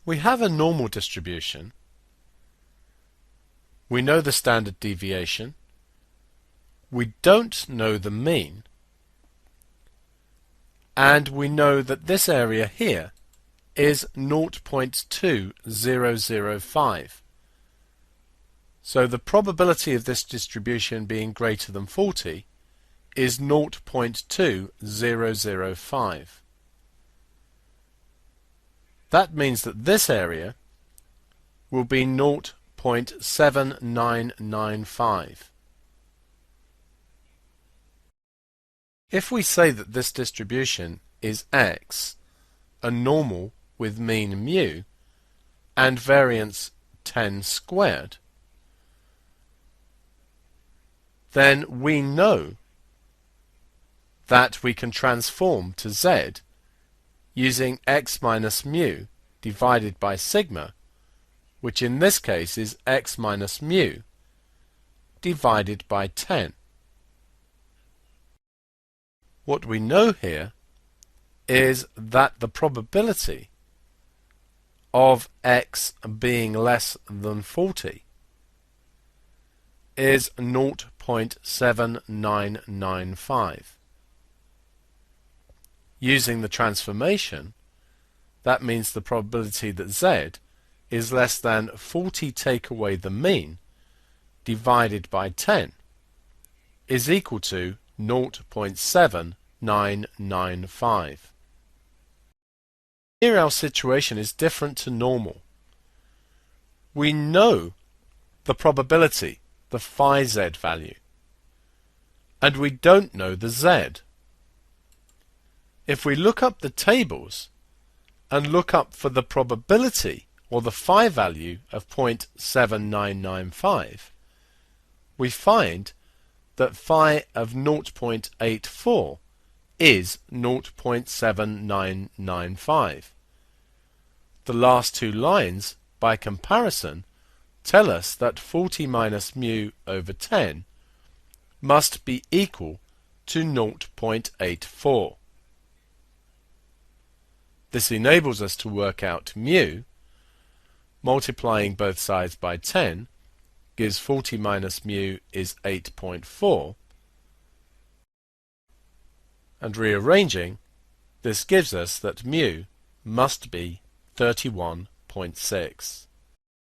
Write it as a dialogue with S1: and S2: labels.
S1: We have a normal distribution. We know the standard deviation. We don't know the mean. And we know that this area here is 0.2005. So the probability of this distribution being greater than 40 is 0.2005. That means that this area will be 0.7995. If we say that this distribution is x, a normal with mean mu, and variance 10 squared, then we know that we can transform to z using x minus mu divided by sigma, which in this case is x minus mu divided by 10. What we know here is that the probability of x being less than 40 is 0.7995. Using the transformation, that means the probability that z is less than 40 take away the mean divided by 10 is equal to 0.7995. Here our situation is different to normal. We know the probability, the phi z value, and we don't know the z. If we look up the tables and look up for the probability or the phi value of 0.7995, we find that phi of 0.84 is 0.7995. The last two lines, by comparison, tell us that 40 minus mu over 10 must be equal to 0.84. This enables us to work out mu. Multiplying both sides by 10 gives 40 minus mu is 8.4, and rearranging, this gives us that mu must be 31.6.